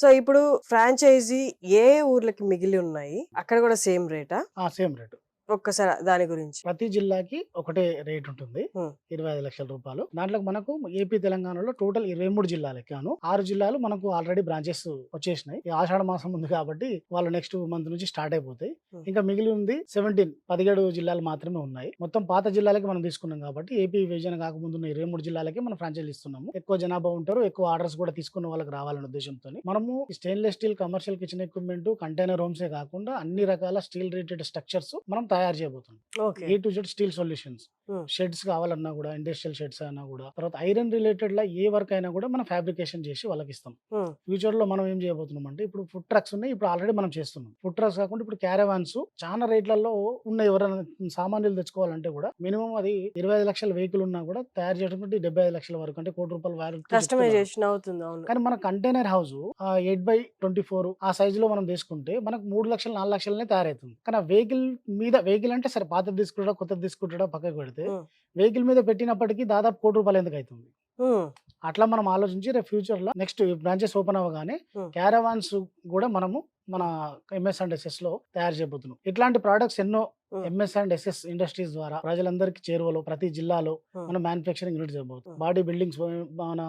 So ఇప్పుడు franchise ఏ ఊర్లకి మిగిలి ఉన్నాయి? అక్కడ కూడా సేమ్ రేటా? Same rate. ఒక్కసారి దాని గురించి. ప్రతి జిల్లాకి ఒకటే రేట్ ఉంటుంది. హ్మ్. 25 లక్షల రూపాయలు. దాంట్లో మనకు ఏపీ, తెలంగాణలో టోటల్ 23 జిల్లాలకి గాను 6 జిల్లాలు మనకు ఆల్రెడీ బ్రాంచెస్ వచ్చేసినాయి. ఈ ఆషాఢ మాసం ఉంది కాబట్టి వాళ్ళు నెక్స్ట్ మంత్ నుంచి స్టార్ట్ అయిపోతాయి. హ్మ్. ఇంకా మిగిలి ఉంది 17 జిల్లాలు మాత్రమే ఉన్నాయి. మొత్తం పాత జిల్లాలకి మనం తీసుకున్నాం కాబట్టి ఏపీ విభజన కాకముందు ఉన్న 23 జిల్లాలకి మనం ఫ్రాంచైజీ ఇస్తున్నాము. ఎక్కువ జనాభా ఉంటారు, ఎక్కువ ఆర్డర్స్ కూడా తీసుకున్న వాళ్ళకి రావాలనే ఉద్దేశంతో మనము stainless steel commercial kitchen equipment, container హోమ్సే కాకుండా అన్ని రకాల స్టీల్ రిలేటెడ్ స్ట్రక్చర్స్ మనం తయారు చేయబోతున్నాం. Okay. A to Z steel solutions. Hmm. Sheds కావాలన్నా కూడా, ఇండస్ట్రియల్ షెడ్స్ అయినా కూడా, తర్వాత ఐరన్ రిలేటెడ్ లా ఏ వర్క్ అయినా కూడా మనం ఫ్యాబ్రికేషన్ చేసి వాళ్ళకి ఇస్తాం. హ్మ్. ఫ్యూచర్ లో మనం ఏం చేయబోతున్నాం అంటే, ఇప్పుడు ఫుడ్ ట్రక్స్ ఉన్నాయి, ఇప్పుడు ఆల్రెడీ మనం చేస్తున్నాం. ఫుడ్ ట్రక్స్ కాకుండా ఇప్పుడు క్యారవాన్స్ చాలా రేట్లలో ఉన్న, ఎవరైనా సామాన్యులు తెచ్చుకోవాలంటే కూడా మినిమం అది 25 లక్షల వెహికల్ ఉన్నా కూడా తయారు చేయడం 75 లక్షల వరకు, అంటే ₹1,00,00,000 వాల్యూ చెప్తున్నారు. కస్టమైజేషన్ అవుతుంది. అవును. కానీ మన కంటైనర్ హౌస్ 8/24 ఆ సైజ్ లో మనం తీసుకుంటే మనకు 3 లక్షలు 4 లక్షలనే తయారవుతుంది. కానీ ఆ వెహికల్ అంటే సరే, పాతది తీసుకుంటాడా కొత్తది తీసుకుంటాడా పక్కకు పెడితే, హ్మ్. వెహికల్ మీద పెట్టినప్పటికీ దాదాపు ₹1,00,00,000 ఎందుకు అవుతుంది. హ్మ్. అట్లా మనం ఆలోచించి రేపు ఫ్యూచర్ లో నెక్స్ట్ బ్రాంచెస్ ఓపెన్ అవ్వగానే హ్మ్. క్యారవాన్స్ కూడా మనము మన ఎంఎస్ అండ్ ఎస్ఎస్ లో తయారు చేయబోతున్నాం. ఇట్లాంటి ప్రొడక్ట్స్ ఎన్నో హ్మ్. ఎంఎస్ అండ్ ఎస్ఎస్ ఇండస్ట్రీస్ ద్వారా ప్రజలందరికీ చేరువలో ప్రతి జిల్లాలో హ్మ్. మనం మ్యానుఫ్యాక్చరింగ్ యూనిట్ చేయబోతున్నాం. హ్మ్. బాడీ బిల్డింగ్స్, మన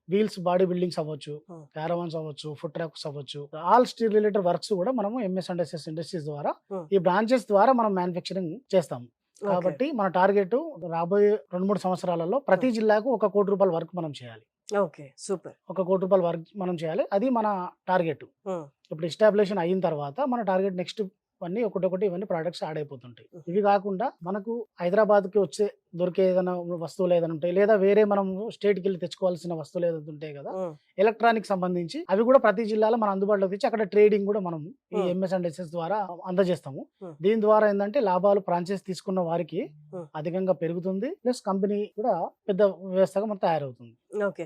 వీల్స్ బాడీ బిల్డింగ్స్ అవ్వచ్చు, హ్మ్. క్యారవాన్స్ అవ్వచ్చు, ఫుడ్ ట్రక్స్ అవ్వచ్చు, ఆల్ స్టీల్ రిలేటెడ్ వర్క్స్ కూడా మనము ఎంఎస్ అండ్ ఎస్ఎస్ ఇండస్ట్రీస్ ద్వారా హ్మ్. ఈ బ్రాంచెస్ ద్వారా మనం మ్యానుఫ్యాక్చరింగ్ చేస్తాం. ఓకే. కాబట్టి మన టార్గెట్ రాబోయే 2-3 సంవత్సరాలలో ప్రతి హ్మ్. జిల్లాకు ₹1,00,00,000 వర్క్ మనం చేయాలి. ఓకే. సూపర్. ₹1,00,00,000 వర్క్ మనం చేయాలి. అది మన టార్గెట్. హ్మ్. ఇప్పుడు ఎస్టాబ్లిషన్ అయిన తర్వాత మన టార్గెట్ నెక్స్ట్ ఇవన్నీ ఒకటొకటి ఇవన్నీ ప్రొడక్ట్స్ యాడ్ అయిపోతుంటాయి. హుహు. ఇవి కాకుండా మనకు హైదరాబాద్‌కి దొరికే ఏదైనా వస్తువులు ఏదైనా ఉంటాయి, లేదా వేరే మనం స్టేట్‌కెళ్ళి తెచ్చుకోవాల్సిన వస్తువులు ఏదైతే ఉంటాయి కదా! హ్మ్. ఎలక్ట్రానిక్ సంబంధించి అవి కూడా ప్రతి జిల్లాలో మన అందుబాటులోకి తెచ్చి అక్కడ ట్రేడింగ్ కూడా మనం ఈ హ్మ్. ఎంఎస్ అండ్ ఎస్ఎస్ ద్వారా అందజేస్తాము. హ్మ్. దీని ద్వారా ఏందంటే లాభాలు ఫ్రాంచైజ్ తీసుకున్న వారికి హ్మ్. అధికంగా పెరుగుతుంది. ప్లస్ కంపెనీ కూడా పెద్ద వ్యవస్థగా మనకు తయారవుతుంది. ఓకే.